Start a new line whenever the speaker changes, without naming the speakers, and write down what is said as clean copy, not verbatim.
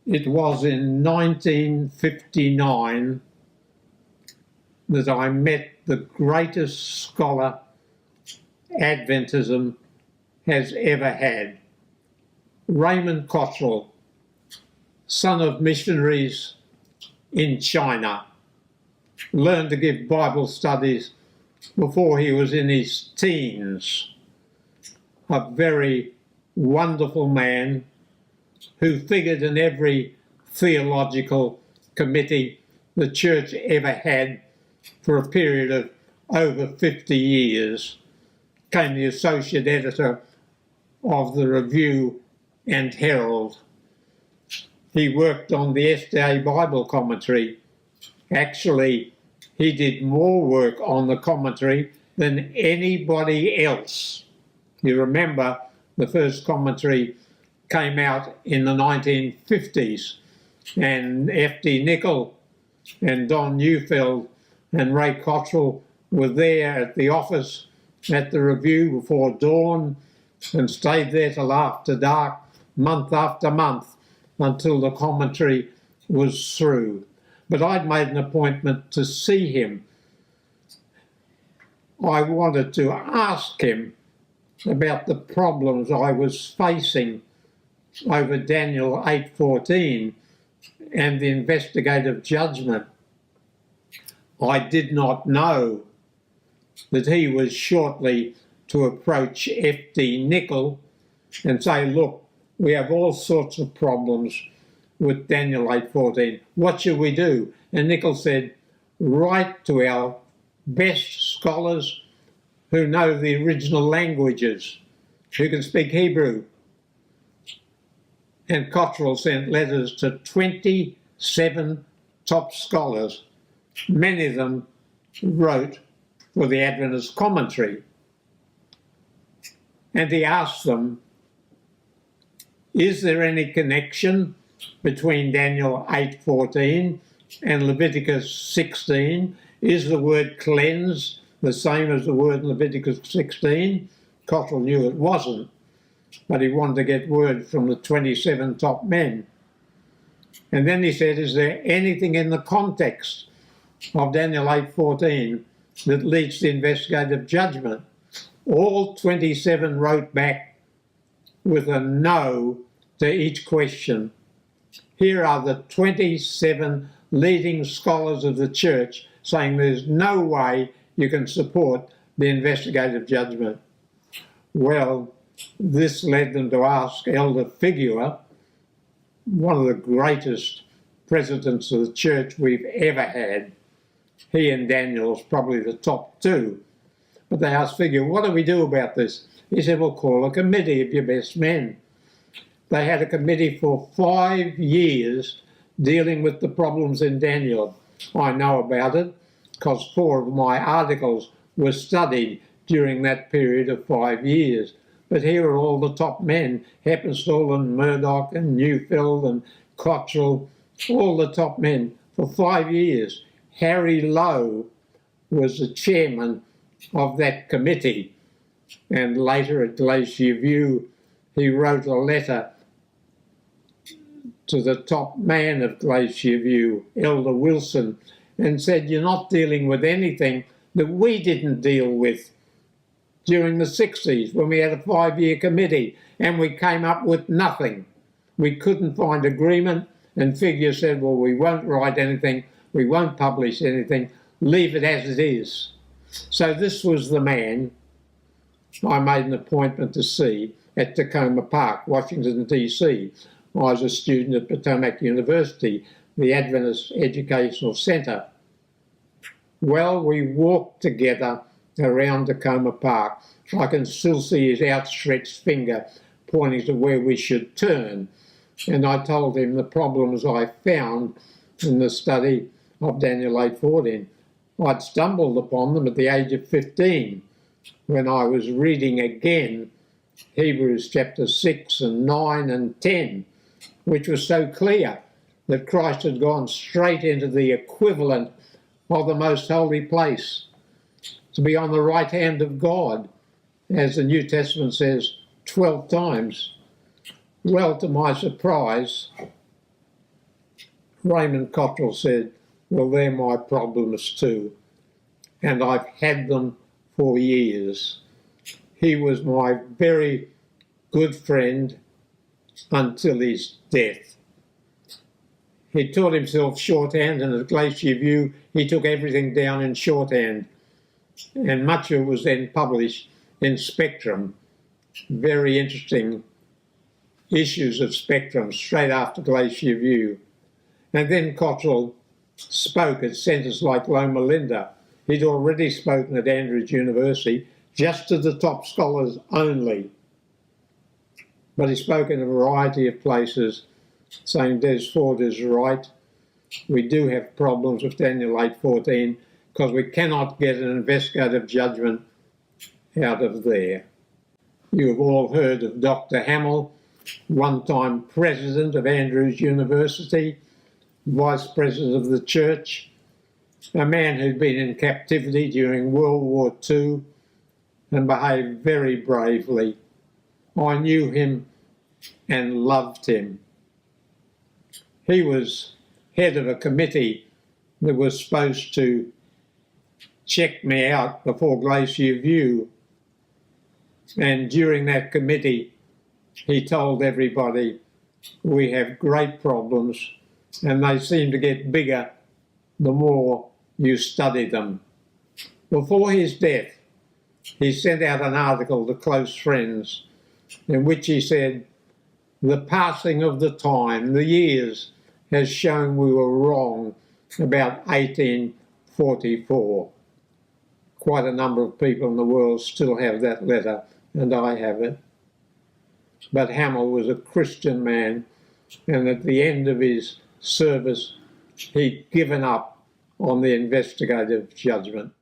It was in 1959 that I met the greatest scholar Adventism has ever had. Raymond Cottrel, son of missionaries in China, learned to give Bible studies before he was in his teens. A very wonderful man who figured in every theological committee the church ever had for a period of over 50 years, became the associate editor of the Review and Herald. He worked on the SDA Bible commentary. Actually, he did more work on the commentary than anybody else. You remember the first commentary came out in the 1950s, and F.D. Nicol and Don Neufeld and Ray Cottrell were there at the office at the Review before dawn and stayed there till after dark, month after month, until the commentary was through. But I'd made an appointment to see him. I wanted to ask him about the problems I was facing over Daniel 8:14 and the investigative judgment. I did not know that he was shortly to approach F.D. Nicol and say, look, we have all sorts of problems with Daniel 8:14. What should we do? And Nicol said, write to our best scholars who know the original languages, who can speak Hebrew. And Cottrell sent letters to 27 top scholars. Many of them wrote for the Adventist commentary. And he asked them, is there any connection between Daniel 8:14 and Leviticus 16? Is the word cleanse the same as the word in Leviticus 16? Cottrell knew it wasn't, but he wanted to get word from the 27 top men. And then he said, is there anything in the context of Daniel 8:14 that leads to investigative judgment? All 27 wrote back with a no to each question. Here are the 27 leading scholars of the church saying there's no way you can support the investigative judgment. Well, this led them to ask Elder Figueroa, one of the greatest presidents of the church we've ever had. He and Daniel's probably the top two. But they asked Figueroa, what do we do about this? He said, well, call a committee of your best men. They had a committee for 5 years dealing with the problems in Daniel. I know about it because 4 of my articles were studied during that period of 5 years. But here are all the top men, Heppenstall and Murdoch and Neufeld and Cottrell, all the top men for 5 years. Harry Lowe was the chairman of that committee. And later at Glacier View, he wrote a letter to the top man of Glacier View, Elder Wilson, and said, you're not dealing with anything that we didn't deal with during the 60s when we had a 5-year committee and we came up with nothing. We couldn't find agreement, and Figure said, well, we won't write anything, we won't publish anything, leave it as it is. So this was the man I made an appointment to see at Tacoma Park, Washington, D.C. I was a student at Potomac University, the Adventist Educational Center. Well, we walked together around Tacoma Park. I can still see his outstretched finger pointing to where we should turn. And I told him the problems I found in the study of Daniel 8:14. I'd stumbled upon them at the age of 15 when I was reading again Hebrews chapter 6 and 9 and 10, which was so clear that Christ had gone straight into the equivalent of the most holy place, to be on the right hand of God, as the New Testament says 12 times. Well, to my surprise, Raymond Cottrel said, well, they're my problems too, and I've had them for years. He was my very good friend until his death. He taught himself shorthand, and at Glacier View he took everything down in shorthand, and much of it was then published in Spectrum. Very interesting issues of Spectrum straight after Glacier View. And then Cottrell spoke at centres like Loma Linda. He'd already spoken at Andrews University, just to the top scholars only. But he spoke in a variety of places, saying Des Ford is right. We do have problems with Daniel 8:14 because we cannot get an investigative judgment out of there. You have all heard of Dr. Hammill, one-time president of Andrews University, vice president of the church, a man who'd been in captivity during World War II and behaved very bravely. I knew him and loved him. He was head of a committee that was supposed to check me out before Glacier View, and during that committee he told everybody, we have great problems and they seem to get bigger the more you study them. Before his death, he sent out an article to close friends in which he said, the passing of the time, the years, has shown we were wrong about 1844. Quite a number of people in the world still have that letter, and I have it. But Hammill was a Christian man, and at the end of his service, he'd given up on the investigative judgment.